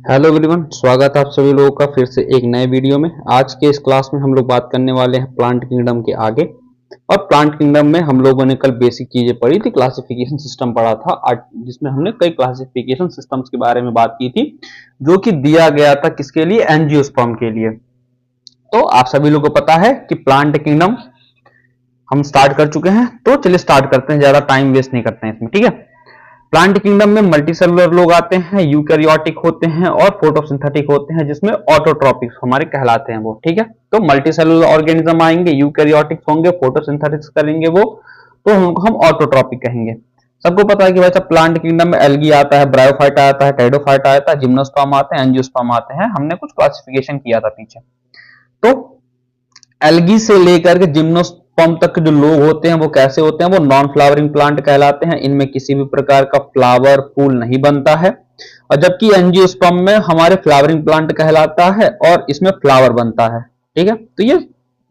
Hello everyone, स्वागत है आप सभी लोगों का फिर से एक नए वीडियो में। आज के इस क्लास में हम लोग बात करने वाले हैं प्लांट किंगडम के आगे। और प्लांट किंगडम में हम लोगों ने कल बेसिक चीजें पढ़ी थी, क्लासिफिकेशन सिस्टम पढ़ा था आज, जिसमें हमने कई क्लासिफिकेशन सिस्टम्स के बारे में बात की थी, जो कि दिया गया था किसके लिए, एंजियोस्पर्म के लिए। तो आप सभी लोगों को पता है कि प्लांट किंगडम हम स्टार्ट कर चुके हैं, तो चलिए स्टार्ट करते हैं, ज्यादा टाइम वेस्ट नहीं करते हैं इसमें, ठीक है। प्लांट किंगडम में मल्टीसेलुलर लोग आते हैं, यूकैरियोटिक होते हैं और फोटोसिंथेटिक होते हैं, जिसमें ऑटोट्रॉपिक हमारे कहलाते हैं वो, ठीक है। तो मल्टीसेलुलर ऑर्गेनिज्म आएंगे, यूकैरियोटिक होंगे, फोटोसिंथेसिस करेंगे वो, तो उनको हम ऑटोट्रॉपिक कहेंगे। सबको पता है कि वैसा प्लांट किंगडम में एल्गी आता है, ब्रायोफाइटा आता है, टेरिडोफाइटा आता है, जिम्नोस्पर्म आते हैं, एंजियोस्पर्म आते हैं। हमने कुछ क्लासिफिकेशन किया था पीछे। तो एल्गी से लेकर के जिम्नोस्पर्म तक जो लोग होते हैं वो कैसे होते हैं, वो नॉन फ्लावरिंग प्लांट कहलाते हैं। इनमें किसी भी प्रकार का फ्लावर फूल नहीं बनता है। और जबकि एंजियोस्पर्म में हमारे फ्लावरिंग प्लांट कहलाता है और इसमें फ्लावर बनता है, ठीक है। तो ये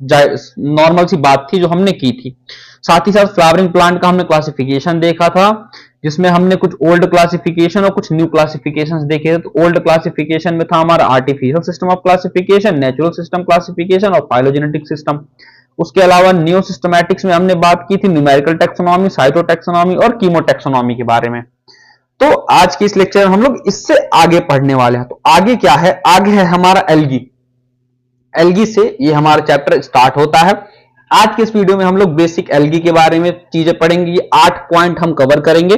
नॉर्मल सी बात थी जो हमने की थी। साथ ही साथ फ्लावरिंग प्लांट का हमने क्लासिफिकेशन देखा था, जिसमें हमने कुछ ओल्ड क्लासिफिकेशन और कुछ न्यू क्लासिफिकेशंस देखे थे। तो ओल्ड क्लासिफिकेशन में था हमारा artificial system of classification, natural system classification और फाइलोजेनेटिक सिस्टम। उसके अलावा न्यू सिस्टमैटिक्स में हमने बात की थी न्यूमेरिकल टेक्सोनॉमी, साइटोटेक्सोनॉमी और कीमोटेक्सोनॉमी के बारे में। तो आज के इस लेक्चर में हम लोग इससे आगे पढ़ने वाले हैं। तो आगे क्या है, आगे है हमारा एल्गी। एल्गी से ये हमारा चैप्टर स्टार्ट होता है। आज के इस वीडियो में हम लोग बेसिक एल्गी के बारे में चीजें पढ़ेंगे। ये 8 पॉइंट हम कवर करेंगे,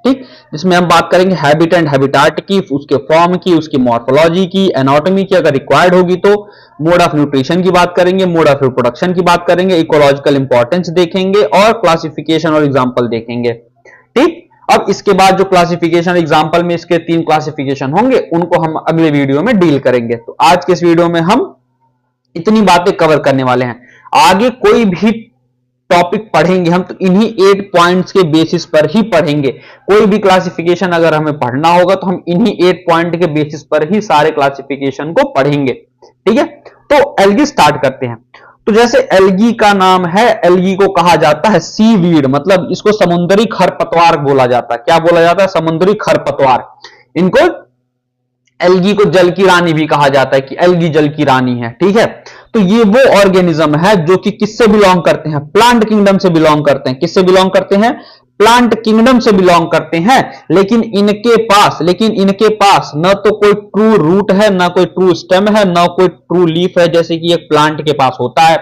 ठीक, जिसमें हम बात करेंगे हैबिट एंड हैबिटाट की, उसके फॉर्म की, उसकी मॉर्फोलॉजी की, एनाटॉमी की, अगर रिक्वायर्ड होगी तो मोड ऑफ न्यूट्रिशन की बात करेंगे, मोड ऑफ रिप्रोडक्शन की बात करेंगे, इकोलॉजिकल इंपॉर्टेंस देखेंगे और क्लासिफिकेशन और एग्जाम्पल देखेंगे, ठीक। अब इसके बाद जो क्लासिफिकेशन एग्जाम्पल में इसके 3 क्लासिफिकेशन होंगे, उनको हम अगले वीडियो में डील करेंगे। तो आज के इस वीडियो में हम इतनी बातें कवर करने वाले हैं। आगे कोई भी टॉपिक पढ़ेंगे हम तो इन्हीं 8 पॉइंट्स के बेसिस पर ही पढ़ेंगे। कोई भी क्लासिफिकेशन अगर हमें पढ़ना होगा तो हम इन्हीं 8 पॉइंट के बेसिस पर ही सारे क्लासिफिकेशन को पढ़ेंगे, ठीक है। तो एल्गी स्टार्ट करते हैं। तो जैसे एल्गी का नाम है, एल्गी को कहा जाता है सीवीड, मतलब इसको समुद्री खरपतवार बोला जाता है। क्या बोला जाता है? समुद्री खरपतवार। इनको एल्गी को जल की रानी भी कहा जाता है कि एल्गी जल की रानी है, ठीक है। तो ये वो ऑर्गेनिज्म है जो कि किससे बिलोंग करते हैं? प्लांट किंगडम से बिलोंग करते हैं। किससे बिलोंग करते हैं? प्लांट किंगडम से बिलोंग करते हैं। लेकिन इनके पास न तो कोई ट्रू रूट है, ना कोई ट्रू स्टेम है, ना कोई ट्रू लीफ है, जैसे कि एक प्लांट के पास होता है।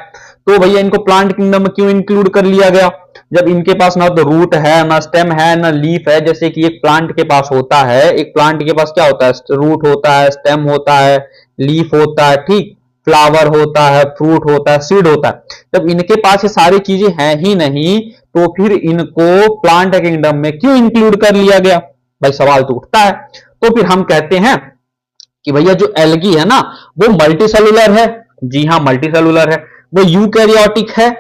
तो भैया इनको प्लांट किंगडम में क्यों इंक्लूड कर लिया गया, जब इनके पास ना तो रूट है, ना स्टेम है, ना लीफ है, जैसे कि एक प्लांट के पास होता है। एक प्लांट के पास क्या होता है? रूट होता है, स्टेम होता है, लीफ होता है, ठीक, फ्लावर होता है, फ्रूट होता है, सीड होता है। जब इनके पास ये सारी चीजें हैं ही नहीं, तो फिर इनको प्लांट किंगडम में क्यों इंक्लूड कर लिया गया? भाई सवाल तो उठता है। तो फिर हम कहते हैं कि भैया जो एल्गी है ना, वो मल्टीसेलुलर है। जी हाँ, मल्टीसेलुलर है। वो यूकैरियोटिक है,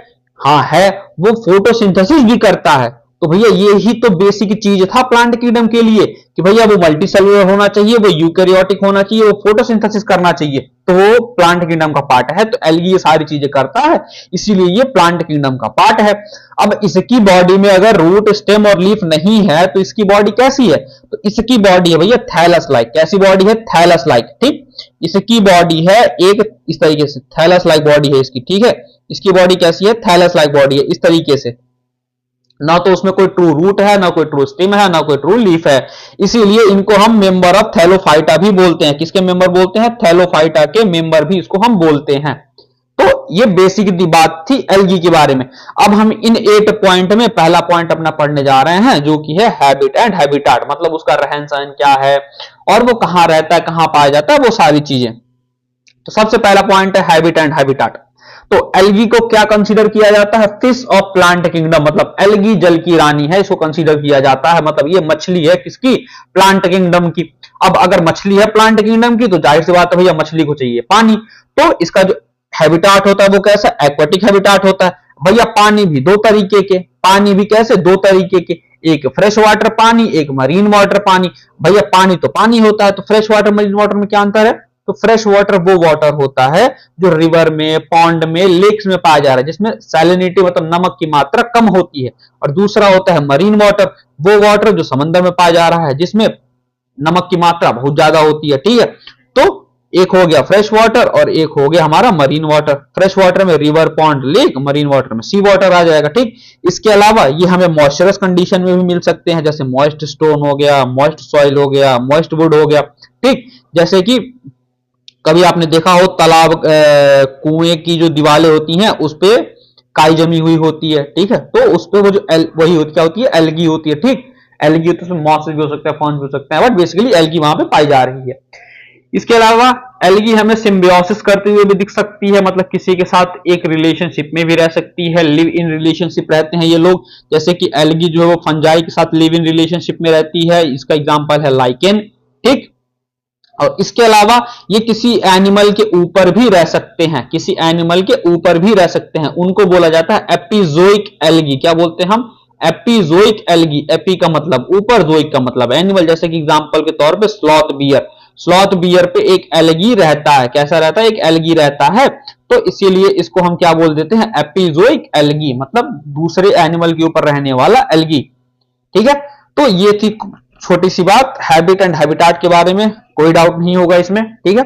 हाँ है। वो फोटोसिंथेसिस भी करता है। तो भैया ये ही तो बेसिक चीज था प्लांट किंगडम के लिए कि भैया वो मल्टीसेलुलर होना चाहिए, वो यूकैरियोटिक होना चाहिए, वो फोटोसिंथेसिस करना चाहिए, तो वो प्लांट किंगडम का पार्ट है। तो एल्गी ये सारी चीजें करता है, इसीलिए ये प्लांट किंगडम का पार्ट है। अब इसकी बॉडी में अगर रूट, स्टेम और लीफ नहीं है तो इसकी बॉडी कैसी है? तो इसकी बॉडी है भैया थैलस लाइक। कैसी बॉडी है? थैलस लाइक, ठीक। इसकी बॉडी है एक इस तरीके से, थैलस लाइक बॉडी है इसकी, ठीक है। इसकी बॉडी कैसी है? थैलस लाइक बॉडी है, इस तरीके से। ना तो उसमें कोई ट्रू रूट है, ना कोई ट्रू स्टेम है, ना कोई ट्रू लीफ है। इसीलिए इनको हम मेंबर ऑफ थैलोफाइटा भी बोलते हैं। किसके मेंबर बोलते हैं? थैलोफाइटा के मेंबर भी इसको हम बोलते हैं। तो ये बेसिक बात थी एल्गी के बारे में। अब हम इन 8 पॉइंट में पहला पॉइंट अपना पढ़ने जा रहे हैं, जो कि है हैबिट एंड हैबिटाट, मतलब उसका रहन सहन क्या है और वो कहां रहता है, कहां पाया जाता है, वो सारी चीजें। तो सबसे पहला पॉइंट है हैबिट एंड हैबिटाट। तो एल्गी को क्या कंसीडर किया जाता है? फिश ऑफ प्लांट किंगडम, मतलब एल्गी जल की रानी है, इसको कंसीडर किया जाता है। मतलब ये मछली है किसकी? प्लांट किंगडम की। अब अगर मछली है प्लांट किंगडम की, तो जाहिर सी बात है भैया मछली को चाहिए पानी। तो इसका जो हैबिटाट होता है वो कैसा? एक्वाटिक हैबिटाट होता है। भैया पानी भी 2 तरीके के, पानी भी कैसे? 2 तरीके के, एक फ्रेश वाटर पानी, एक मरीन वाटर पानी। भैया पानी तो पानी होता है, तो फ्रेश वाटर मरीन वाटर में क्या अंतर है? तो फ्रेश वाटर वो वाटर होता है जो रिवर में, पॉन्ड में, लेक्स में पाया जा रहा है, जिसमें सैलिनिटी मतलब नमक की मात्रा कम होती है। और दूसरा होता है मरीन वाटर, वो वाटर जो समंदर में पाया जा रहा है, जिसमें नमक की मात्रा बहुत ज्यादा होती है, ठीक है। तो एक हो गया फ्रेश वाटर और एक हो गया हमारा मरीन वाटर। फ्रेश वाटर में river, pond, lake, marine water में सी वाटर आ जाएगा, ठीक। इसके अलावा ये हमें मॉइस्चरस कंडीशन में भी मिल सकते हैं, जैसे मॉइस्ट स्टोन हो गया, मॉइस्ट सॉइल हो गया, मॉइस्ट वुड हो गया, ठीक। जैसे कि कभी आपने देखा हो तालाब, कुएं की जो दीवारें होती हैं उस पे काई जमी हुई होती है, ठीक है। तो उस पे वो जो वही होती क्या होती है, एल्गी होती है, ठीक। एल्गी होती है, उसमें मॉस भी हो सकता है, फॉन्स भी हो सकता है, बट बेसिकली एल्गी वहां पे पाई जा रही है। इसके अलावा एल्गी हमें सिम्बियोसिस करते हुए भी दिख सकती है, मतलब किसी के साथ एक रिलेशनशिप में भी रह सकती है, लिव इन रिलेशनशिप रहते हैं ये लोग। जैसे कि एल्गी जो है वो फंजाई के साथ लिव इन रिलेशनशिप में रहती है, इसका एग्जांपल है लाइकेन, ठीक। और इसके अलावा ये किसी एनिमल के ऊपर भी रह सकते हैं, किसी एनिमल के ऊपर भी रह सकते हैं, उनको बोला जाता है एपिजोइक एल्गी। क्या बोलते हैं हम, एपिजोइक एल्गी। एपी का मतलब ऊपर, जोइक का मतलब एनिमल। जैसे कि एग्जांपल के तौर पे स्लॉथ बियर, स्लॉथ बियर पे एक एल्गी रहता है, कैसा रहता है, एक एल्गी रहता है। तो इसीलिए इसको हम क्या बोल देते हैं, एपिजोइक एल्गी, मतलब दूसरे एनिमल के ऊपर रहने वाला एल्गी, ठीक है। तो ये थी छोटी सी बात हैबिट एंड हैबिटाट के बारे में, कोई डाउट नहीं होगा इसमें, ठीक है।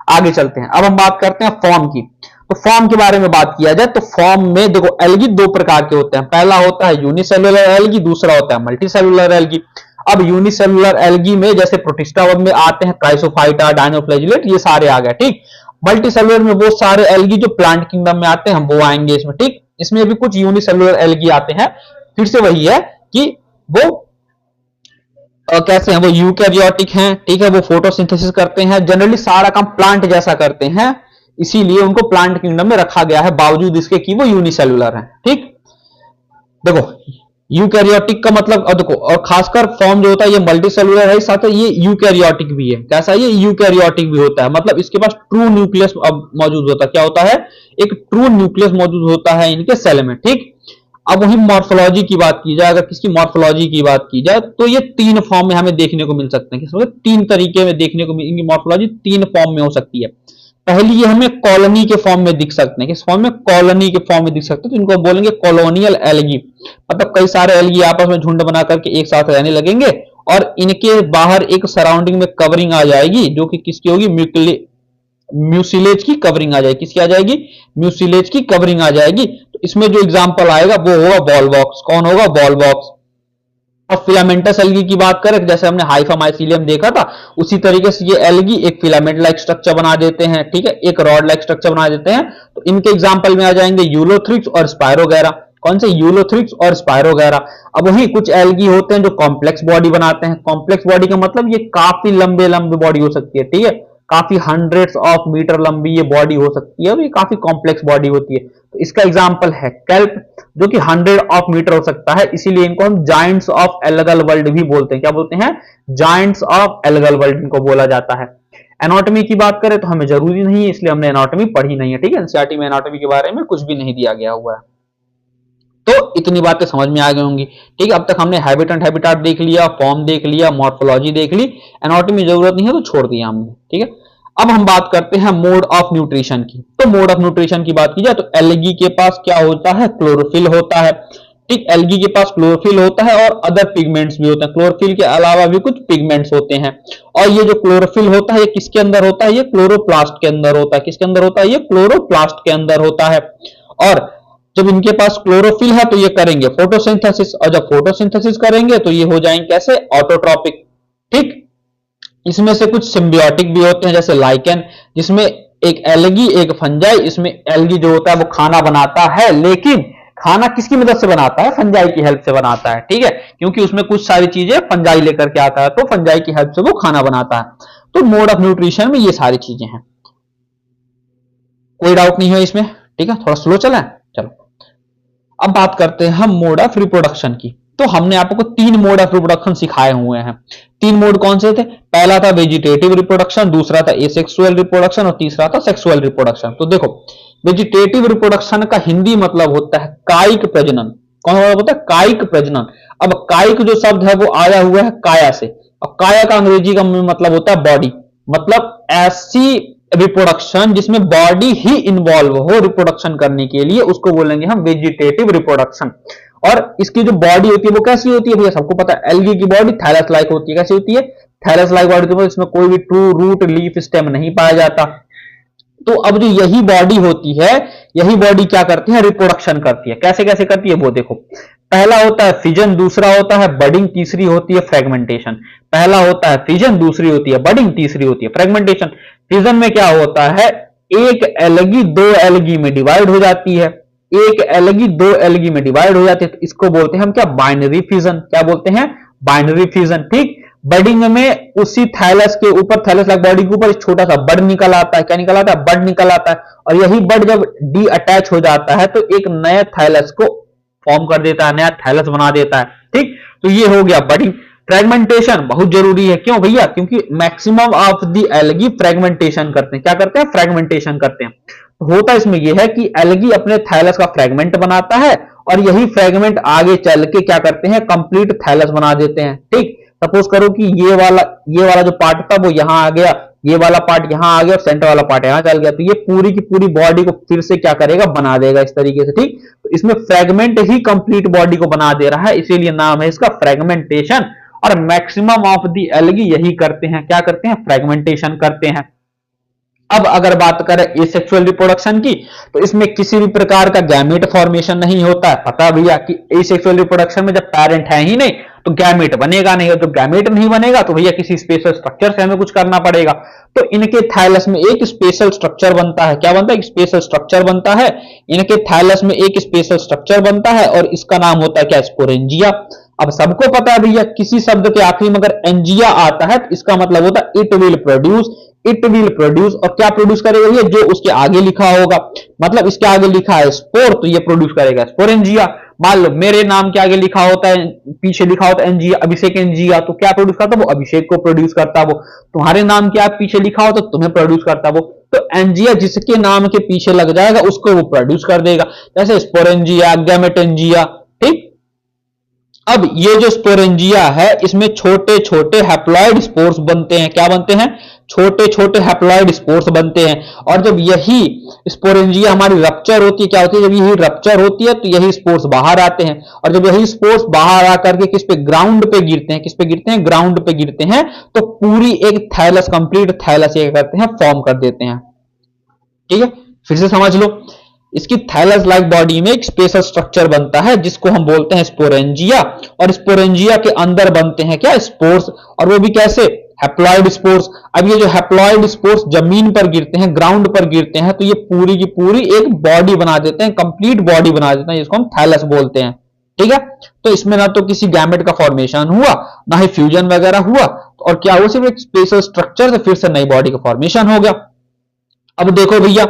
आगे चलते हैं, अब हम बात करते हैं फॉर्म की। तो फॉर्म के बारे में बात किया जाए तो फॉर्म में देखो एल्गी दो प्रकार के होते हैं, पहला होता है यूनिसेलुलर एल्गी, दूसरा होता है मल्टीसेलुलर एल्गी। अब यूनिसेलुलर एल्गी में जैसे प्रोटिस्टा में आते हैं, क्राइसोफाइटा, डायनोफ्लैजिलेट, ये सारे आ गए, ठीक। मल्टीसेलुलर में वो सारे एल्गी जो प्लांट किंगडम में आते हैं वो आएंगे इसमें, ठीक। इसमें भी कुछ यूनिसेलुलर एल्गी आते हैं, फिर से वही है कि वो कैसे हैं, वो यूकैरियोटिक हैं, ठीक है। वो फोटोसिंथेसिस करते हैं, जनरली सारा काम प्लांट जैसा करते हैं, इसीलिए उनको प्लांट किंगडम में रखा गया है, बावजूद इसके कि वो यूनिसेलुलर हैं, ठीक। देखो यूकैरियोटिक का मतलब, और देखो, और खासकर फॉर्म जो होता है ये मल्टीसेलुलर है, साथ ये यूकैरियोटिक भी है। कैसा, ये यूकैरियोटिक भी होता है, मतलब इसके पास ट्रू न्यूक्लियस मौजूद होता है। क्या होता है, एक ट्रू न्यूक्लियस मौजूद होता है इनके सेल में, ठीक। अब वही मॉर्फोलॉजी की बात की जाए, अगर किसकी मॉर्फोलॉजी की बात की जाए तो ये तीन फॉर्म में हमें देखने को मिल सकते हैं, किस तीन तरीके में देखने को इनकी मॉर्फोलॉजी तीन फॉर्म में हो सकती है। पहली ये हमें कॉलोनी के फॉर्म में दिख सकते हैं, किस फॉर्म में, कॉलोनी के फॉर्म में दिख सकते हैं, तो इनको बोलेंगे कॉलोनियल एल्गी। मतलब कई सारे एल्गी आपस में झुंड बना करके एक साथ रहने लगेंगे और इनके बाहर एक सराउंडिंग में कवरिंग आ जाएगी जो कि किसकी होगी, म्यूसिलेज की कवरिंग आ जाएगी। किसकी आ जाएगी, म्यूसिलेज की कवरिंग आ जाएगी। तो इसमें जो एग्जांपल आएगा वो होगा बॉल बॉक्स। कौन होगा, बॉल बॉक्स। अब फिलामेंटस एल्गी की बात करें, जैसे हमने हाइफा माइसीलियम देखा था, उसी तरीके से ये एल्गी एक फिलामेंट लाइक स्ट्रक्चर बना देते हैं, ठीक है, एक रॉड लाइक स्ट्रक्चर बना देते हैं। तो इनके एग्जांपल में आ जाएंगे यूलोथ्रिक्स और स्पायरोगैरा। कौन से, यूलोथ्रिक्स और स्पायरोगैरा। अब वही कुछ एल्गी होते हैं जो कॉम्प्लेक्स बॉडी बनाते हैं। कॉम्प्लेक्स बॉडी का मतलब ये काफी लंबे लंबे बॉडी हो सकती है, ठीक है, काफी हंड्रेड्स ऑफ मीटर लंबी ये बॉडी हो सकती है, ये काफी कॉम्प्लेक्स बॉडी होती है। तो इसका एग्जांपल है कैल्प, जो कि 100 ऑफ मीटर हो सकता है, इसीलिए इनको हम जायंट्स ऑफ एल्गल वर्ल्ड भी बोलते हैं। क्या बोलते हैं, जायंट्स ऑफ एल्गल वर्ल्ड इनको बोला जाता है। एनाटॉमी की बात करें तो हमें जरूरी नहीं है, इसलिए हमने एनाटॉमी पढ़ी नहीं है, ठीक है। एनसीईआरटी में एनाटॉमी के बारे में कुछ भी नहीं दिया गया हुआ है। तो इतनी बातें समझ में आ गई होंगी, ठीक है। अब तक हमने हैबिट एंड हैबिटाट देख लिया, फॉर्म देख लिया, मॉर्फोलॉजी देख ली, एनाटॉमी जरूरत नहीं है तो छोड़ दिया हमने, ठीक है। अब हम बात करते हैं मोड ऑफ न्यूट्रिशन की। तो मोड ऑफ न्यूट्रिशन की बात की जाए तो एल्गी के पास क्या होता है, क्लोरोफिल होता है, ठीक। एल्गी के पास क्लोरोफिल होता है और अदर पिगमेंट्स भी होते हैं। क्लोरोफिल के अलावा भी कुछ पिगमेंट्स होते हैं। और ये जो क्लोरोफिल होता है ये किसके अंदर होता है, ये क्लोरोप्लास्ट के अंदर होता है। किसके अंदर होता है, ये क्लोरोप्लास्ट के अंदर होता है। और जब इनके पास क्लोरोफिल है तो ये करेंगे फोटोसिंथेसिस, और जब फोटोसिंथेसिस करेंगे तो ये हो जाएंगे कैसे, ऑटोट्रॉपिक, ठीक। इसमें से कुछ सिम्बियोटिक भी होते हैं, जैसे लाइकेन, जिसमें एक एल्गी एक फंजाई। इसमें एल्गी जो होता है वो खाना बनाता है, लेकिन खाना किसकी मदद से बनाता है, फंजाई की हेल्प से बनाता है, ठीक है, क्योंकि उसमें कुछ सारी चीजें फंजाई लेकर के आता है, तो फंजाई की हेल्प से वो खाना बनाता है। तो मोड ऑफ न्यूट्रिशन में ये सारी चीजें हैं, कोई डाउट नहीं है इसमें, ठीक है। थोड़ा स्लो चला है, चलो अब बात करते हैं हम मोड ऑफ रिप्रोडक्शन की। तो हमने आपको 3 मोड ऑफ रिप्रोडक्शन सिखाए हुए हैं। 3 मोड कौन से थे, पहला था वेजिटेटिव रिप्रोडक्शन, दूसरा था एसेक्सुअल रिप्रोडक्शन और तीसरा था सेक्सुअल रिप्रोडक्शन। तो देखो वेजिटेटिव रिप्रोडक्शन का हिंदी मतलब होता है कायिक प्रजनन। कौन होता है, कायिक प्रजनन। अब कायिक जो शब्द है वो आया हुआ है काया से, और काया का अंग्रेजी का मतलब होता है बॉडी। मतलब ऐसी रिप्रोडक्शन जिसमें बॉडी ही इन्वॉल्व हो रिप्रोडक्शन करने के लिए, उसको बोलेंगे हम वेजिटेटिव रिप्रोडक्शन। और इसकी जो बॉडी होती है वो कैसी होती है भैया, सबको पता है एल्गी की बॉडी थैलस लाइक होती है। कैसी होती है? थैलस लाइक बॉडी होती है, इसमें कोई भी ट्रू रूट लीफ स्टेम नहीं पाया जाता। तो अब जो यही बॉडी होती है, यही बॉडी क्या करती है? रिप्रोडक्शन करती है। कैसे कैसे करती है वो देखो। पहला होता है फिजन, दूसरा होता है बडिंग, तीसरी होती है फ्रेगमेंटेशन। पहला होता है फिजन, दूसरी होती है बडिंग, तीसरी होती है फ्रेगमेंटेशन। फिजन में क्या होता है? एक एलगी दो एलगी में डिवाइड हो जाती है, एक एलगी दो एलगी में डिवाइड हो जाती है, तो इसको बोलते हैं हम क्या? Binary fission. क्या बोलते हैं? Binary fission. ठीक। बडिंग में उसी थैलस के ऊपर, थैलस लाइक बॉडी के ऊपर छोटा सा बड निकल आता है। क्या निकल आता है? बड निकल आता है। और यही बड जब डी अटैच हो जाता है तो एक नए थैलस को फॉर्म कर देता है, नया थैलस बना देता है। ठीक। तो ये हो गया बडिंग। फ्रेगमेंटेशन बहुत जरूरी है। क्यों भैया? क्योंकि maximum of the algae fragmentation करते हैं। क्या करते हैं? फ्रेगमेंटेशन करते हैं। तो होता इसमें यह है कि एल्गी अपने थैलस का फ्रेगमेंट बनाता है और यही फ्रेगमेंट आगे चल के क्या करते हैं? कंप्लीट थैलस बना देते हैं। ठीक। सपोज करो कि ये वाला जो पार्ट था वो यहां आ गया, ये वाला पार्ट यहां आ गया और सेंटर वाला पार्ट यहां चल गया, तो ये पूरी की पूरी बॉडी को फिर से क्या करेगा? बना देगा इस तरीके से। ठीक। तो इसमें फ्रेगमेंट ही कंप्लीट बॉडी को बना दे रहा है, इसीलिए नाम है इसका फ्रेगमेंटेशन। और मैक्सिमम ऑफ द एल्गी यही करते हैं। क्या करते हैं? फ्रेगमेंटेशन करते हैं। अब अगर बात करें एसेक्सुअल रिप्रोडक्शन की, तो इसमें किसी भी प्रकार का गैमेट फॉर्मेशन नहीं होता है। पता भैया कि एसेक्सुअल रिप्रोडक्शन में जब पेरेंट है ही नहीं तो गैमेट बनेगा नहीं, और तो गैमेट नहीं बनेगा तो भैया किसी स्पेशल स्ट्रक्चर से हमें कुछ करना पड़ेगा। तो इनके थैलस में एक स्पेशल स्ट्रक्चर बनता है। क्या बनता है? एक स्पेशल स्ट्रक्चर बनता है। इनके थैलस में एक स्पेशल स्ट्रक्चर बनता है और इसका नाम होता है क्या? स्पोरेंजिया। अब सबको पता है भैया किसी शब्द के आखिरी में अगर एंजिया आता है तो इसका मतलब होता है it will produce. It will produce, और क्या प्रोड्यूस करेगा ये? जो उसके आगे लिखा होगा। मतलब इसके आगे लिखा है स्पोर, तो ये प्रोड्यूस करेगा स्पोरेंजिया। मान लो मेरे नाम के आगे लिखा होता है, पीछे लिखा होता है एंजिया, अभिषेक एंजिया, तो क्या प्रोड्यूस करता है वो? अभिषेक को प्रोड्यूस करता है वो। तुम्हारे नाम के आप पीछे लिखा हो तो तुम्हें प्रोड्यूस करता है वो। तो एंजिया जिसके नाम के पीछे लग जाएगा उसको वो प्रोड्यूस कर देगा, जैसे स्पोरेंजिया, गैमेटेंजिया। ठीक। अब ये जो स्पोरेंजिया है इसमें छोटे छोटे हैप्लॉइड स्पोर्स बनते हैं। क्या बनते हैं? छोटे छोटे हैप्लॉइड स्पोर्स बनते हैं। और जब यही स्पोरेंजिया हमारी रप्चर होती है, क्या होती है? जब यही रप्चर होती है तो यही स्पोर्स बाहर आते हैं, और जब यही स्पोर्स बाहर आकर के किस पे? ग्राउंड पे गिरते हैं। किस पे गिरते हैं? ग्राउंड पे गिरते हैं। तो पूरी एक थैलस, कंप्लीट थैलस ये करते हैं, फॉर्म कर देते हैं। ठीक है, फिर से समझ लो। इसकी थैलस लाइक बॉडी में एक स्पेशल स्ट्रक्चर बनता है जिसको हम बोलते हैं स्पोरेंजिया, और स्पोरेंजिया के अंदर बनते हैं क्या? स्पोर्स। और वो भी कैसे? Haploid spores. अब ये जो हैप्लॉइड स्पोर्स जमीन पर गिरते हैं, ग्राउंड पर गिरते हैं, तो ये पूरी की पूरी एक बॉडी बना देते हैं, कंप्लीट बॉडी बना देते हैं, जिसको हम थैलस बोलते हैं। ठीक है। तो इसमें ना तो किसी गैमेट का फॉर्मेशन हुआ, ना ही फ्यूजन वगैरह हुआ, और क्या हुआ? सिर्फ एक स्पेशल स्ट्रक्चर से फिर से नई बॉडी का फॉर्मेशन हो गया। अब देखो भैया,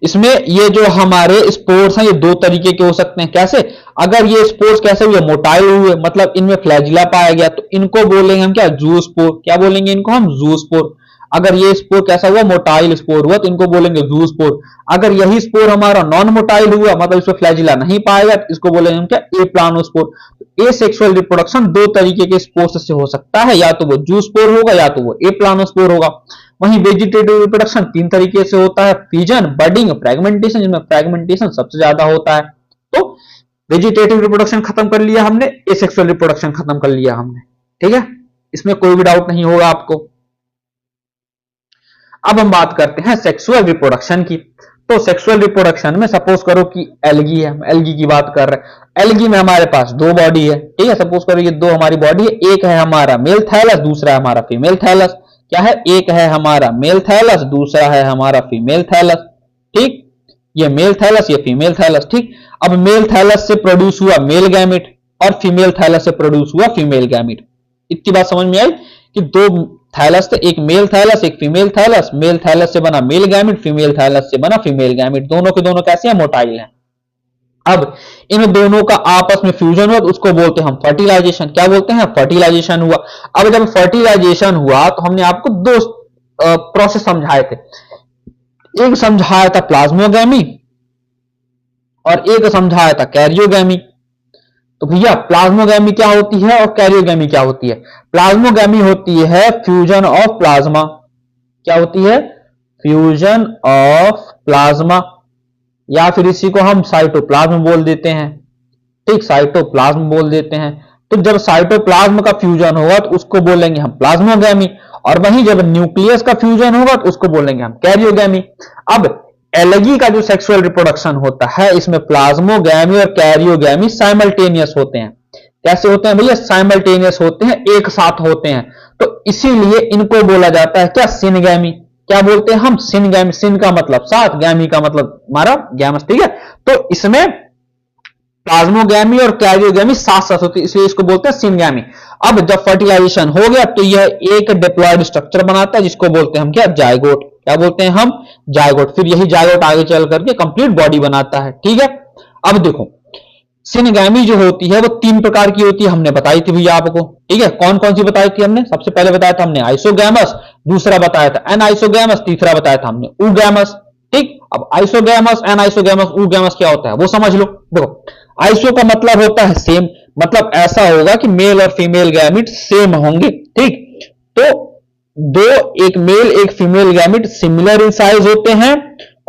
इसमें ये जो हमारे स्पोर्स हैं ये दो तरीके के हो सकते हैं। कैसे? अगर ये स्पोर्स कैसे हुए? मोटाइल हुए, मतलब इनमें फ्लैजिला पाया गया, तो इनको बोलेंगे हम क्या? जूस्पोर। क्या बोलेंगे इनको हम? जूस्पोर। अगर ये स्पोर कैसा हुआ? मोटाइल स्पोर हुआ, तो इनको बोलेंगे जूस्पोर। अगर यही स्पोर हमारा नॉन मोटाइल हुआ, मतलब इसमें फ्लैजिला नहीं पाया गया, तो इसको बोलेंगे हम क्या? एप्लानोस्पोर। ए सेक्सुअल रिप्रोडक्शन दो तरीके के स्पोर्स से हो सकता है, या तो वो जूस्पोर होगा या तो वो एप्लानोस्पोर होगा। वहीं वेजिटेटिव रिप्रोडक्शन तीन तरीके से होता है: फिजन, बडिंग, फ्रेगमेंटेशन, जिसमें फ्रेगमेंटेशन सबसे ज्यादा होता है। तो वेजिटेटिव रिप्रोडक्शन खत्म कर लिया हमने, एसेक्सुअल रिप्रोडक्शन खत्म कर लिया हमने। ठीक है, इसमें कोई भी डाउट नहीं होगा आपको। अब हम बात करते हैं सेक्सुअल रिप्रोडक्शन की। तो सेक्सुअल रिप्रोडक्शन में सपोज करो कि एल्गी है, एल्गी की बात कर रहे हैं। एल्गी में हमारे पास दो बॉडी है। ठीक है, सपोज करो ये दो हमारी बॉडी है, एक है हमारा मेल थैलस, दूसरा है हमारा फीमेल थैलस। क्या है? एक है हमारा मेल थैलस, दूसरा है हमारा फीमेल थैलस। ठीक, ये मेल थैलस, ये फीमेल थैलस। ठीक। अब मेल थैलस से प्रोड्यूस हुआ मेल गैमेट और फीमेल थैलस से प्रोड्यूस हुआ फीमेल गैमेट। इतनी बात समझ में आई कि दो थैलस थे, एक मेल थैलस एक फीमेल थैलस। मेल थैलस से बना मेल गैमेट, फीमेल थैलस से बना फीमेल गैमेट। दोनों के दोनों कैसे हैं? मोटाइल हैं। अब इन दोनों का आपस में फ्यूजन हुआ तो उसको बोलते हैं हम फर्टिलाइजेशन। क्या बोलते हैं? फर्टिलाइजेशन हुआ। अब जब फर्टिलाइजेशन हुआ तो हमने आपको दो प्रोसेस समझाए थे। एक समझाया था प्लाज्मोगैमी और एक समझाया था कैरियोगैमी। तो भैया प्लाज्मोगैमी क्या होती है और कैरियोगैमी क्या होती है? प्लाज्मोगैमी होती है फ्यूजन ऑफ प्लाज्मा। क्या होती है? फ्यूजन ऑफ प्लाज्मा, या फिर इसी को हम साइटोप्लाज्म बोल देते हैं। ठीक, साइटोप्लाज्म बोल देते हैं। तो जब साइटोप्लाज्म का फ्यूजन होगा तो उसको बोलेंगे हम प्लाज्मोगैमी, और वहीं जब न्यूक्लियस का फ्यूजन होगा तो उसको बोलेंगे हम कैरियोगैमी। अब एलगी का जो सेक्सुअल रिप्रोडक्शन होता है, इसमें प्लाज्मोगैमी और कैरियोगैमी साइमल्टेनियस होते हैं। कैसे होते हैं भैया? साइमल्टेनियस होते हैं, एक साथ होते हैं। तो इसीलिए इनको बोला जाता है क्या? सिनगैमी। क्या बोलते हैं हम? सिनगैमी। सिन का मतलब साथ, गैमी का मतलब हमारा गैमस, ठीक है। तो इसमें प्लाज्मोगैमी और कैरियोगैमी साथ साथ होती है, इसलिए इसको बोलते हैं सिनगैमी। अब जब फर्टिलाइजेशन हो गया तो यह एक डिप्लॉयड स्ट्रक्चर बनाता है, जिसको बोलते हैं हम क्या? जायगोट। क्या बोलते हैं हम? जायगोट। फिर यही जायगोट आगे चल करके कंप्लीट बॉडी बनाता है, ठीक है। अब देखो, सिनगैमी जो होती है वो 3 प्रकार की होती है, हमने बताई थी भैया आपको, ठीक है। कौन कौन सी बताई थी हमने? सबसे पहले बताया था हमने आइसोगैमस, दूसरा बताया था एनाइसोगैमस, तीसरा बताया था हमने ऊगैमस, ठीक। अब आइसोगैमस, एनाइसोगैमस, ऊगैमस क्या होता है वो समझ लो। देखो, आइसो का मतलब होता है सेम, मतलब ऐसा होगा कि मेल और फीमेल गैमिट सेम होंगे, ठीक। तो दो, एक मेल एक female gamete similar in size होते हैं,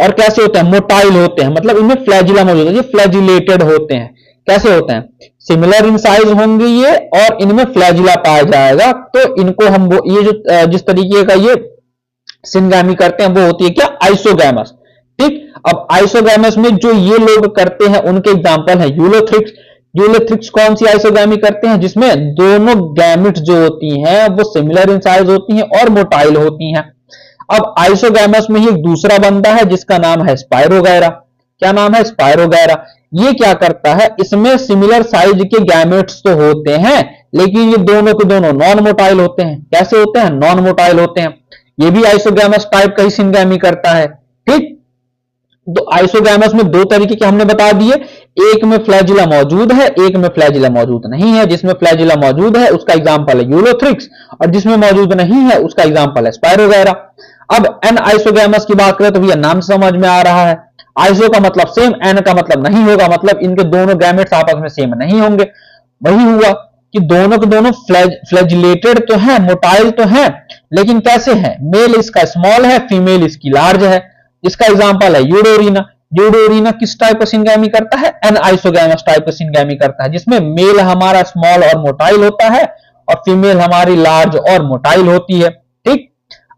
और कैसे होते हैं? मोटाइल होते हैं, मतलब इनमें फ्लैजिला मौजूद है, ये फ्लैजिलेटेड होते हैं। कैसे होते हैं? सिमिलर इन साइज होंगे ये, और इनमें फ्लैजिला पाया जाएगा। तो इनको हम ये जो जिस तरीके का ये सिनगैमी करते हैं वो होती है क्या? आइसोगैमस, ठीक। अब आइसोगैमस में जो ये लोग करते हैं उनके एग्जांपल है यूलोथ्रिक्स। यूलोथ्रिक्स कौन सी आइसोगैमी करते हैं? जिसमें दोनों गैमिट्स जो होती हैं वो सिमिलर इन साइज होती हैं और मोटाइल होती हैं। अब आइसोगैमस में ही एक दूसरा बनता है जिसका नाम है स्पाइरोगैरा। क्या नाम है? स्पाइरोगैरा। ये क्या करता है? इसमें सिमिलर साइज के गैमेट्स तो होते हैं, लेकिन ये दोनों के दोनों नॉन मोटाइल होते हैं। कैसे होते हैं? नॉन मोटाइल होते हैं। ये भी आइसोगैमस टाइप का ही सिनगैमी करता है, ठीक। तो आइसोगैमस में 2 तरीके के हमने बता दिए, एक में फ्लैजिला मौजूद है, एक में फ्लैजिला मौजूद नहीं है। जिसमें फ्लैजिला मौजूद है उसका एग्जांपल है यूलोथ्रिक्स, और जिसमें मौजूद नहीं है उसका एग्जांपल है स्पाइरोगैरा। अब एन आइसोगैमस की बात करें तो भैया नाम समझ में आ रहा है, आइसो का मतलब सेम, एन का मतलब नहीं होगा, मतलब इनके दोनों गैमेट्स आपस में सेम नहीं होंगे। वही हुआ कि दोनों के दोनों फ्लैजिलेटेड तो है, मोटाइल तो है, लेकिन कैसे है? मेल इसका स्मॉल है, फीमेल इसकी लार्ज है। इसका एग्जांपल है यूडोरिना। यूडोरिना किस टाइप का सिनगैमी करता है? एन आइसोगैमस टाइप का सिनगैमी करता है, जिसमें मेल हमारा स्मॉल और मोटाइल होता है और फीमेल हमारी लार्ज और मोटाइल होती है, ठीक।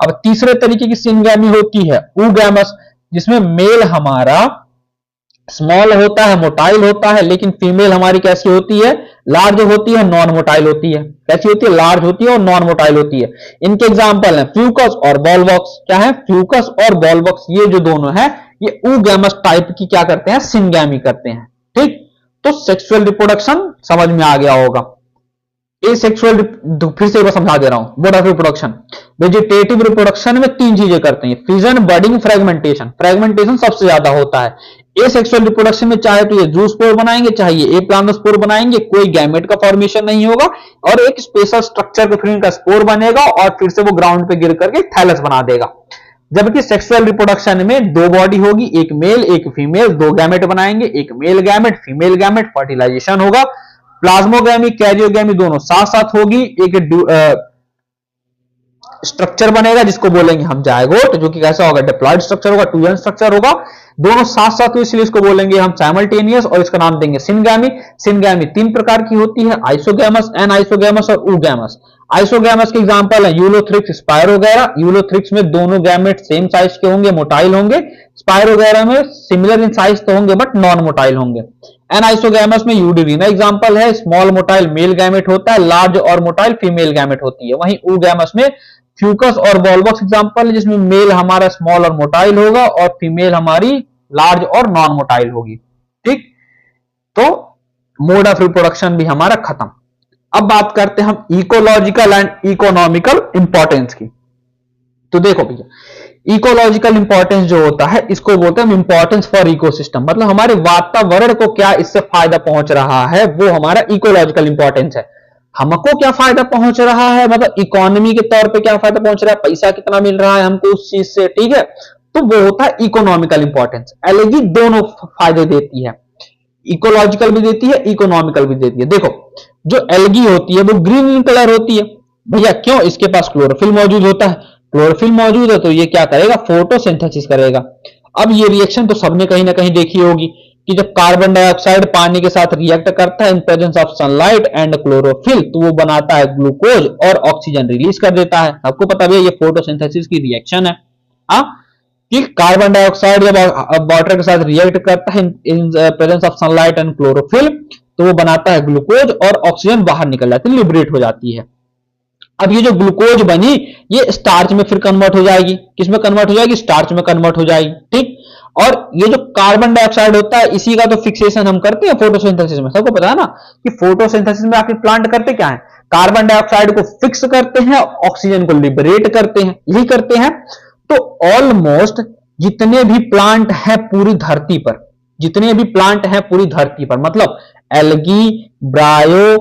अब तीसरे तरीके की सिनगैमी होती है ऊगैमस, जिसमें मेल हमारा स्मॉल होता है, मोटाइल होता है, लेकिन फीमेल हमारी कैसी होती है? लार्ज होती है, नॉन मोटाइल होती है। कैसी होती है? लार्ज होती है और नॉन मोटाइल होती है। इनके एग्जांपल हैं फ्यूकस और बॉलवॉक्स। क्या है? फ्यूकस और बॉलवॉक्स, ये जो दोनों हैं ये ऊगैमस टाइप की क्या करते हैं? सिनगैमी करते हैं, ठीक। तो सेक्सुअल रिप्रोडक्शन समझ में आ गया होगा। एसेक्सुअल, फिर से एक बार समझा दे रहा हूं। Mode of reproduction, vegetative reproduction में 3 चीजें करते हैं, फिजन, बडिंग, फ्रेगमेंटेशन। फ्रेगमेंटेशन सबसे ज्यादा होता है। एसेक्सुअल रिप्रोडक्शन में चाहे तो ये जूस्पोर बनाएंगे, चाहे ये एप्लानोस्पोर बनाएंगे, कोई गैमेट का फॉर्मेशन नहीं होगा, और एक स्पेशल स्ट्रक्चर के थ्रू इनका स्पोर बनेगा और फिर से वो ग्राउंड पे गिर करके थैलस बना देगा। जबकि सेक्सुअल रिप्रोडक्शन में 2 बॉडी होगी, एक मेल एक फीमेल, 2 गैमेट बनाएंगे, एक male gamete female gamete, fertilisation होगा। प्लाज्मोगैमी कैरियोगैमी दोनों साथ साथ होगी, एक स्ट्रक्चर बनेगा जिसको बोलेंगे हम जायगोट, जो कि कैसा होगा? डिप्लॉयड स्ट्रक्चर होगा, 2n स्ट्रक्चर होगा, दोनों साथ साथ, तो इसलिए इसको बोलेंगे हम साइमल्टेनियस, और इसका नाम देंगे सिनगैमी। सिनगैमी 3 प्रकार की होती है, आइसोगैमस, एनाइसोगैमस और ऊगैमस। आइसोगैमस के एग्जांपल है यूलोथ्रिक्स, स्पाइरोगैरा। यूलोथ्रिक्स में दोनों गैमेट सेम साइज के होंगे, मोटाइल होंगे। स्पाइरोगैरा में सिमिलर इन साइज तो होंगे बट नॉन मोटाइल होंगे। एनाइसोगैमस में यूडोरिना एग्जांपल है, स्मॉल मोटाइल मेल गैमेट होता है, लार्ज और मोटाइल फीमेल गैमेट होती है। वहीं ऊगैमस में फ्यूकस और बॉलवॉक्स एग्जांपल है, जिसमें मेल हमारा स्मॉल और मोटाइल होगा और फीमेल हमारी लार्ज और नॉन मोटाइल होगी, ठीक। तो मोड ऑफ रिप्रोडक्शन भी हमारा खत्म। अब बात करते हैं हम इकोलॉजिकल एंड इकोनॉमिकल इंपॉर्टेंस की। तो देखो भैया, इकोलॉजिकल इंपॉर्टेंस जो होता है इसको बोलते हैं इंपॉर्टेंस फॉर इकोसिस्टम, मतलब हमारे वातावरण को क्या इससे फायदा पहुंच रहा है, वो हमारा इकोलॉजिकल इंपॉर्टेंस है। हमको क्या फायदा पहुंच रहा है, मतलब इकोनॉमी के तौर पे क्या फायदा पहुंच रहा है, पैसा कितना मिल रहा है हमको उस चीज से, ठीक है। तो वो होता है इकोनॉमिकल इंपॉर्टेंस। एलगी दोनों फायदे देती है, इकोलॉजिकल भी देती है, इकोनॉमिकल भी देती है। देखो, जो एलगी होती है वो ग्रीन इन कलर होती है भैया, क्यों? इसके पास क्लोरोफिल मौजूद होता है। क्लोरोफिल मौजूद है तो ये क्या करेगा? फोटोसिंथेसिस करेगा। अब ये रिएक्शन तो सबने कहीं ना कहीं देखी होगी कि जब कार्बन डाइऑक्साइड पानी के साथ रिएक्ट करता है in presence of sunlight and chlorophyll, तो वो बनाता है ग्लूकोज और ऑक्सीजन रिलीज कर देता है। आपको पता भी है ये फोटोसिंथेसिस की रिएक्शन है कि कार्बन डाइऑक्साइड जब वाटर के साथ रिएक्ट करता है in presence of sunlight and chlorophyll, तो वो बनाता है ग्लूकोज और ऑक्सीजन बाहर निकल जाती है, लिबरेट हो जाती है। अब ये जो ग्लूकोज बनी ये स्टार्च में फिर कन्वर्ट हो जाएगी। किसमें कन्वर्ट हो जाएगी? स्टार्च में कन्वर्ट हो जाएगी। ठीक, और ये जो कार्बन डाइऑक्साइड होता है इसी का तो फिक्सेशन हम करते हैं फोटोसिंथेसिस में। सबको पता है ना कि फोटोसिंथेसिस में आखिर प्लांट करते क्या है? कार्बन डाइऑक्साइड को फिक्स करते हैं, ऑक्सीजन को लिबरेट करते हैं, यही करते हैं। तो ऑलमोस्ट जितने भी प्लांट हैं पूरी धरती पर, जितने भी प्लांट हैं पूरी धरती पर, मतलब एल्गी, ब्रायो,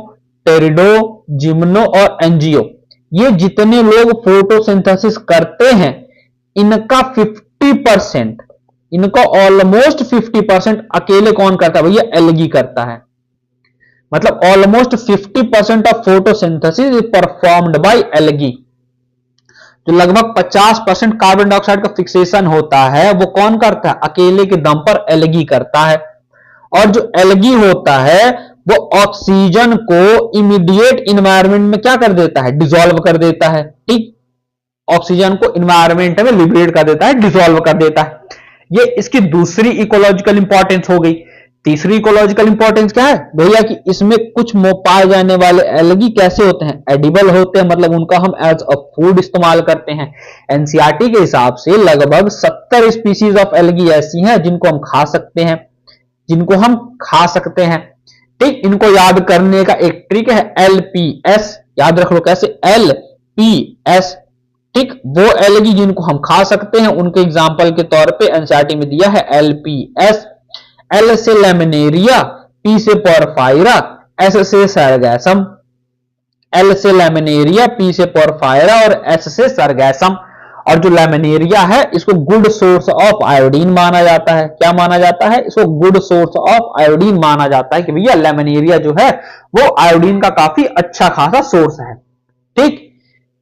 टेरिडो, जिम्नो और एंजियो, ये जितने लोग फोटोसिंथेसिस करते हैं इनका 50%, इनको ऑलमोस्ट 50% अकेले कौन करता है? भैया एल्गी करता है। मतलब almost 50% of photosynthesis is performed by algae. जो लगभग 50% कार्बन डाइऑक्साइड का फिक्सेशन होता है वो कौन करता है? अकेले के दम पर एल्गी करता है। और जो एल्गी होता है वो ऑक्सीजन को इमीडिएट इन्वायरमेंट में क्या कर देता है? डिसॉल्व कर देता है। ठीक, ऑक्सीजन को इन्वायरमेंट में लिबरेट कर देता है, डिसॉल्व कर देता है। ये इसकी दूसरी इकोलॉजिकल इंपॉर्टेंस हो गई। तीसरी इकोलॉजिकल इंपॉर्टेंस क्या है भैया? कि इसमें कुछ पाए जाने वाले एल्गी कैसे होते हैं? एडिबल होते हैं, मतलब उनका हम एज अ फूड इस्तेमाल करते हैं। एनसीईआरटी के हिसाब से लगभग 70 स्पीसीज ऑफ एल्गी ऐसी हैं जिनको हम खा सकते हैं, जिनको हम खा सकते हैं। ठीक, इनको याद करने का एक ट्रिक है LPS, याद रख लो कैसे? LPS। ठीक, वो एल्गी जिनको हम खा सकते हैं उनके एग्जाम्पल के तौर पे एनसीईआरटी में दिया है LPS। L से लैमिनेरिया, P से पोरफायरा, S से सरगैसम। L से लैमिनेरिया, P से पोरफायरा और S से सरगैसम। और जो लैमिनेरिया है इसको गुड सोर्स ऑफ आयोडीन माना जाता है। क्या माना जाता है? इसको गुड सोर्स ऑफ आयोडीन माना जाता है कि भैया लैमिनेरिया जो है वो आयोडीन का काफी अच्छा खासा सोर्स है। ठीक,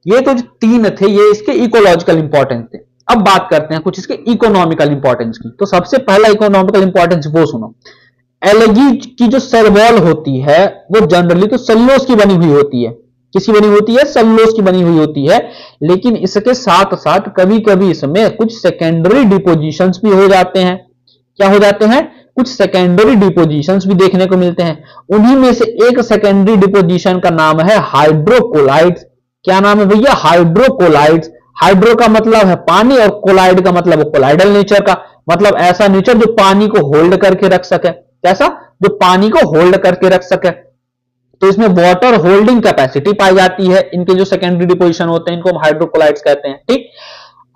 ये तो जो तीन थे ये इसके इकोलॉजिकल इंपॉर्टेंस थे। अब बात करते हैं कुछ इसके इकोनॉमिकल इंपॉर्टेंस की। तो सबसे पहला इकोनॉमिकल इंपॉर्टेंस वो सुनो, एल्गी की जो सेल वॉल होती है वो जनरली तो सेल्यूलोज की बनी हुई होती है। किसकी बनी होती है? सेल्यूलोज की बनी हुई होती है। लेकिन इसके साथ साथ कभी कभी इसमें कुछ सेकेंडरी डिपोजिशंस भी हो जाते हैं। क्या हो जाते हैं? कुछ सेकेंडरी डिपोजिशंस भी देखने को मिलते हैं। उन्हीं में से एक सेकेंडरी डिपोजिशन का नाम है हाइड्रोकोलाइड्स। क्या नाम है भैया? हाइड्रोकोलाइड्स। हाइड्रो का मतलब है पानी और कोलाइड का मतलब है कोलाइडल नेचर का, मतलब ऐसा नेचर जो पानी को होल्ड करके रख सके। कैसा? जो पानी को होल्ड करके रख सके। तो इसमें वाटर होल्डिंग कैपेसिटी पाई जाती है। इनके जो सेकेंडरी डिपोजिशन होते हैं इनको हम हाइड्रोकोलाइड्स कहते हैं। ठीक,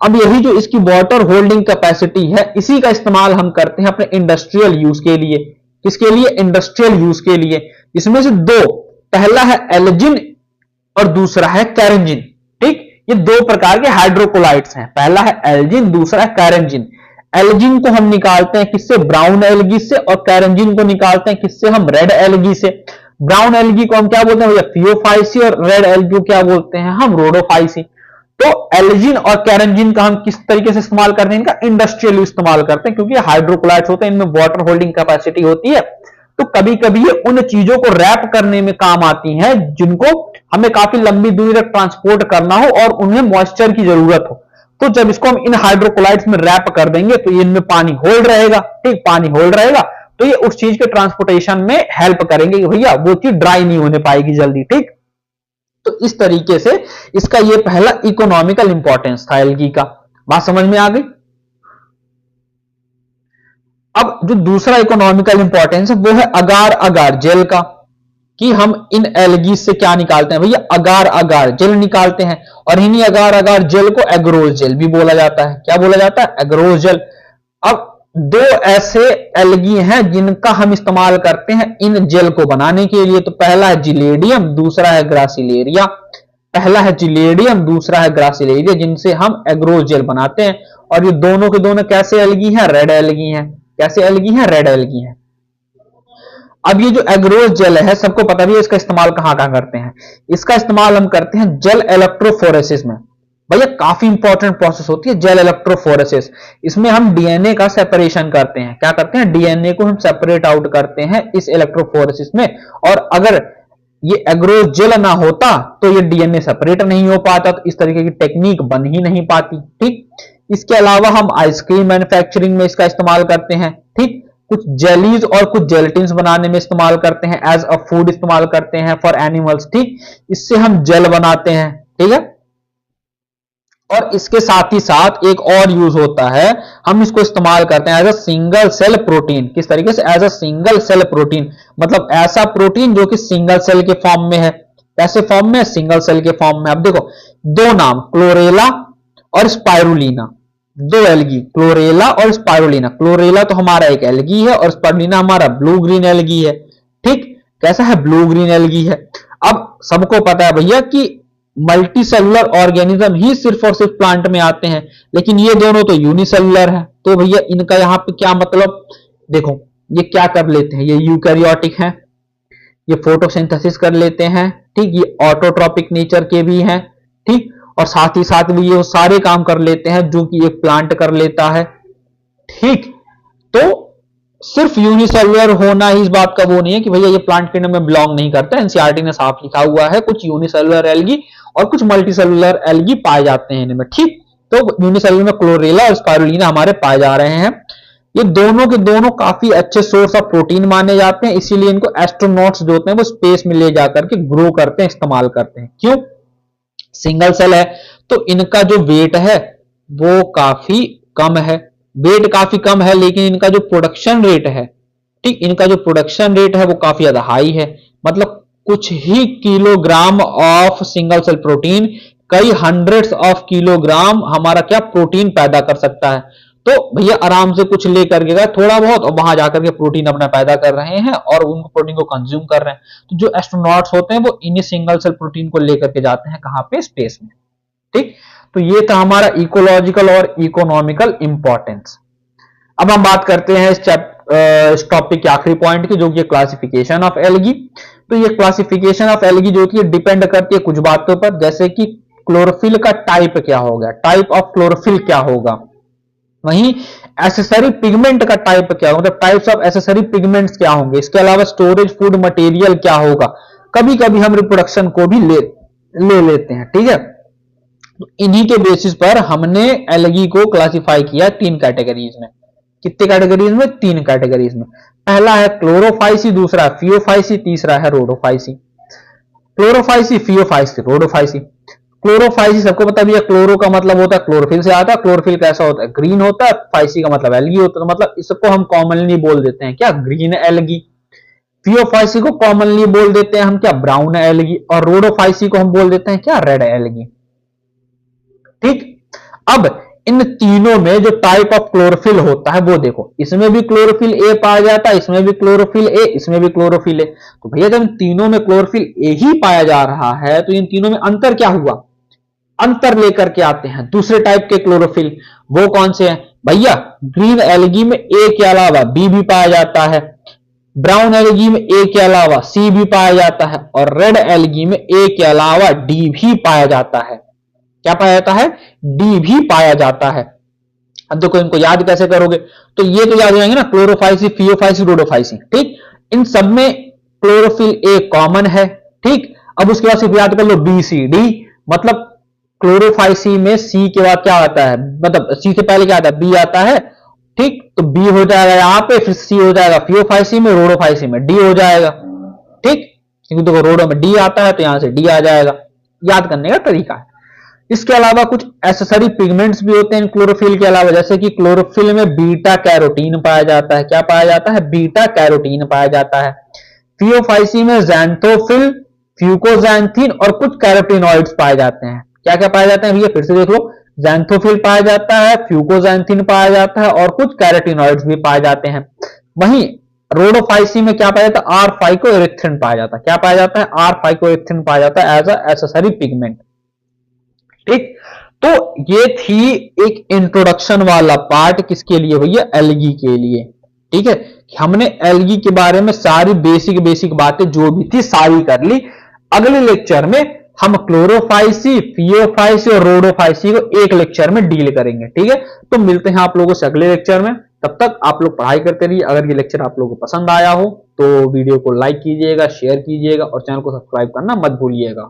अब यही जो इसकी वाटर होल्डिंग कैपेसिटी है इसी का इस्तेमाल हम करते हैं अपने इंडस्ट्रियल यूज के लिए। किसके लिए? इंडस्ट्रियल यूज के लिए। इसमें से दो, पहला है एल्जिन और दूसरा है कैरेंजिन। ठीक, ये दो प्रकार के हाइड्रोकोलाइड्स हैं। पहला है एल्जिन, दूसरा है कैरेंजिन। एल्जिन को हम निकालते हैं किससे? ब्राउन एल्गी से। और कैरेंजिन को निकालते हैं किससे? हम रेड एल्गी से। ब्राउन एल्गी को हम क्या बोलते हैं भैया? फियोफाइसी। और रेड एल्गी को क्या बोलते हैं हम? रोडोफाइसी। तो एल्जिन और कैरेंजिन का हम किस तरीके से इस्तेमाल करते हैं? इनका इंडस्ट्रियल इस्तेमाल करते हैं क्योंकि हाइड्रोकोलाइड्स होते हैं, इनमें वाटर होल्डिंग कैपेसिटी होती है। तो कभी कभी ये उन चीजों को रैप करने में काम आती हैं जिनको हमें काफी लंबी दूरी तक ट्रांसपोर्ट करना हो और उन्हें मॉइस्चर की जरूरत हो। तो जब इसको हम इन हाइड्रोकोलाइड्स में रैप कर देंगे तो इनमें पानी होल्ड रहेगा। ठीक, पानी होल्ड रहेगा तो ये उस चीज के ट्रांसपोर्टेशन में हेल्प करेंगे कि भैया वो चीज ड्राई नहीं होने पाएगी जल्दी। ठीक, तो इस तरीके से इसका ये पहला इकोनॉमिकल इंपॉर्टेंस था एल्गी का। बात समझ में आ गई? अब जो दूसरा इकोनॉमिकल इंपॉर्टेंस है वो है अगार अगार जेल का, कि हम इन एल्गी से क्या निकालते हैं भैया? अगार अगार जेल निकालते हैं। और इन्हीं अगार अगार जेल को एग्रोज जेल भी बोला जाता है। क्या बोला जाता है? Agarose gel. अब दो ऐसे एल्गी हैं जिनका हम इस्तेमाल करते हैं इन जेल को बनाने के लिए। तो पहला है जिलेडियम, दूसरा है ग्रासिलेरिया। पहला है जिलेडियम, दूसरा है ग्रासिलेरिया, जिनसे हम एग्रोज जेल बनाते हैं। और ये दोनों के दोनों कैसे एल्गी हैं? रेड एल्गी हैं। कैसे एल्गी हैं? रेड एल्गी हैं। अब ये जो एग्रोज जेल है सबको पता भी है इसका इस्तेमाल कहां कहां करते हैं। इसका इस्तेमाल हम करते हैं जेल इलेक्ट्रोफोरेसिस में। भैया काफी इंपॉर्टेंट प्रोसेस होती है जेल इलेक्ट्रोफोरेसिस। इसमें हम डीएनए का सेपरेशन करते हैं। क्या करते हैं? डीएनए को हम सेपरेट आउट करते हैं इस इलेक्ट्रोफोरेसिस में। और अगर ये एग्रो जेल ना होता तो ये डीएनए सेपरेट नहीं हो पाता, तो इस तरीके की टेक्निक बन ही नहीं पाती। ठीक, इसके अलावा हम आइसक्रीम मैन्युफैक्चरिंग में इसका इस्तेमाल करते हैं। ठीक, कुछ जेलीज और कुछ जेलेटिन्स बनाने में इस्तेमाल करते हैं, एज अ फूड इस्तेमाल करते हैं फॉर एनिमल्स। ठीक, इससे हम जेल बनाते हैं। ठीक है, और इसके साथ ही साथ एक और यूज होता है, हम इसको इस्तेमाल करते हैं as a single cell protein. किस तरीके से? As a single cell protein, मतलब ऐसा प्रोटीन जो कि सिंगल सेल के फॉर्म में है। कैसे फॉर्म में? सिंगल सेल के फॉर्म में। अब देखो, दो नाम, क्लोरेला और स्पाइरुलिना, दो एल्गी, क्लोरेला और स्पाइरुलिना। क्लोरेला तो हमारा एक एल्गी है और स्पाइरुलिना हमारा ब्लू ग्रीन एल्गी है। ठीक, कैसा है? ब्लू ग्रीन एल्गी है। अब सबको पता है भैया कि मल्टी सेलुलर ऑर्गेनिज्म ही सिर्फ और सिर्फ प्लांट में आते हैं, लेकिन ये दोनों तो यूनिसेलुलर है। तो भैया इनका यहां पे क्या मतलब? देखो, ये क्या कर लेते हैं? ये यूकैरियोटिक है, ये फोटोसिंथेसिस कर लेते हैं। ठीक, ये ऑटोट्रोपिक नेचर के भी हैं। ठीक, और साथ ही साथ भी ये सारे काम कर लेते हैं जो कि एक प्लांट कर लेता है। ठीक, तो सिर्फ यूनिसेलुलर होना ही इस बात का वो नहीं है कि भैया ये प्लांट किंगडम में बिलोंग नहीं करता। एनसीईआरटी ने साफ लिखा हुआ है, कुछ यूनिसेलुलर एल्गी और कुछ मल्टीसेलुलर एल्गी पाए जाते हैं इनमें। ठीक, तो यूनिसेलुलर में क्लोरेला और स्पाइरुलिना हमारे पाए जा रहे हैं। ये दोनों के दोनों काफी अच्छे सोर्स ऑफ प्रोटीन माने जाते हैं, इसीलिए इनको एस्ट्रोनॉट्स जो होते हैं वो स्पेस में ले जाकर के ग्रो करते हैं, इस्तेमाल करते हैं। क्यों? सिंगल सेल है तो इनका जो वेट है वो काफी कम है। वेट काफी कम है, लेकिन इनका जो प्रोडक्शन रेट है, ठीक, इनका जो प्रोडक्शन रेट है वो काफी ज्यादा हाई है। मतलब कुछ ही kilogram of single cell protein कई हंड्रेड्स ऑफ किलोग्राम हमारा क्या प्रोटीन पैदा कर सकता है। तो भैया आराम से कुछ लेकर के गए थोड़ा बहुत और वहां जाकर के प्रोटीन अपना पैदा कर रहे हैं और उन प्रोटीन को कंज्यूम कर रहे हैं। तो जो एस्ट्रोनॉट्स होते हैं वो इन्हीं सिंगल सेल प्रोटीन को लेकर के जाते हैं कहां पे? स्पेस में। ठीक, तो ये था हमारा इकोलॉजिकल और इकोनॉमिकल इंपॉर्टेंस। अब हम बात करते हैं इस टॉपिक के आखिरी पॉइंट की, जो कि क्लासिफिकेशन ऑफ एल्गी। तो ये क्लासिफिकेशन ऑफ एल्गी जो कि डिपेंड करती है कुछ बातों पर, जैसे कि क्लोरोफिल का टाइप क्या होगा, टाइप ऑफ क्लोरोफिल क्या होगा, वहीं एसेसरी पिगमेंट का टाइप क्या होगा, मतलब टाइप्स ऑफ एसेसरी पिगमेंट्स क्या होंगे। इसके अलावा स्टोरेज फूड मटेरियल क्या होगा। कभी कभी हम रिप्रोडक्शन को भी ले लेते हैं। ठीक है, तो इन्हीं के बेसिस पर हमने एल्गी को क्लासिफाई किया 3 कैटेगरीज में। कितने कैटेगरीज में? 3 कैटेगरीज में। पहला है क्लोरोफाइसी, दूसरा फियोफाइसी, तीसरा है Rhodophyceae. Chlorophyceae, Phaeophyceae, Rhodophyceae. Chlorophyceae सबको पता भी है, क्लोरो का मतलब होता है क्लोरोफिल से आता है। क्लोरोफिल कैसा होता है? ग्रीन होता है। फाइसी का मतलब एल्गी होता है, मतलब इसको हम कॉमनली बोल देते हैं क्या? Green algae. फियोफाइसी को कॉमनली बोल देते हैं हम क्या? Brown algae. और रोडोफाइसी को हम बोल देते हैं क्या? Red algae. ठीक, अब इन तीनों में जो टाइप ऑफ क्लोरोफिल होता है वो देखो, इसमें भी क्लोरोफिल ए पाया जाता है, इसमें भी क्लोरोफिल ए, इसमें भी क्लोरोफिल ए। तो भैया जब इन तीनों में क्लोरोफिल ए ही पाया जा रहा है तो इन तीनों में अंतर क्या हुआ? अंतर लेकर के आते हैं दूसरे टाइप के क्लोरोफिल। वो कौन से हैं भैया? ग्रीन एल्गी में ए के अलावा बी भी पाया जाता है, ब्राउन एल्गी में ए के अलावा सी भी पाया जाता है, और रेड एल्गी में ए के अलावा डी भी पाया जाता है। क्या पाया जाता है? डी भी पाया जाता है। अब देखो इनको याद कैसे करोगे? तो ये तो याद हो जाएंगे ना, क्लोरोफाइसी, फियोफाइसी, रोडोफाइसी। ठीक, इन सब में क्लोरोफिल ए कॉमन है। ठीक, अब उसके बाद सिर्फ याद कर लो बी सी डी, मतलब क्लोरोफाइसी में सी के बाद क्या आता है, मतलब सी से पहले क्या आता है? बी आता है। ठीक, तो बी हो जाएगा यहां पे, फिर सी हो जाएगा फियोफाइसी में, रोडोफाइसी में डी हो जाएगा। ठीक, क्योंकि देखो रोडो में डी आता है तो यहां से डी आ जाएगा। याद करने का तरीका है। इसके अलावा कुछ एसेसरी पिगमेंट्स भी होते हैं क्लोरोफिल के अलावा, जैसे कि क्लोरोफिल में बीटा कैरोटीन पाया जाता है। क्या पाया जाता है? बीटा कैरोटीन पाया जाता है। फियोफाइसी में ज़ैंथोफिल, फ्यूकोज़ैंथीन और कुछ कैरोटीनॉइड्स पाए जाते हैं। क्या क्या पाए जाते हैं भैया? फिर से देख लो, ज़ैंथोफिल पाया जाता है, फ्यूकोज़ैंथीन पाया जाता है और कुछ कैरोटीनॉइड्स भी पाए जाते हैं। वहीं रोडोफाइसी में क्या पाया जाता है? आर फाइकोएरिथ्रिन पाया जाता है। क्या पाया जाता है? आर फाइकोएरिथ्रिन पाया जाता है एज अ एसेसरी पिगमेंट। ठीक, तो ये थी एक इंट्रोडक्शन वाला पार्ट किसके लिए भैया? एल्गी के लिए। ठीक है, हमने एल्गी के बारे में सारी बेसिक बातें जो भी थी सारी कर ली। अगले लेक्चर में हम क्लोरोफाइसी, फियोफाइसी और रोडोफाइसी को एक लेक्चर में डील करेंगे। ठीक है, तो मिलते हैं आप लोगों से अगले लेक्चर में। तब तक आप लोग पढ़ाई करते रहिए। अगर ये लेक्चर आप लोगों को पसंद आया हो तो वीडियो को लाइक कीजिएगा, शेयर कीजिएगा और चैनल को सब्सक्राइब करना मत भूलिएगा।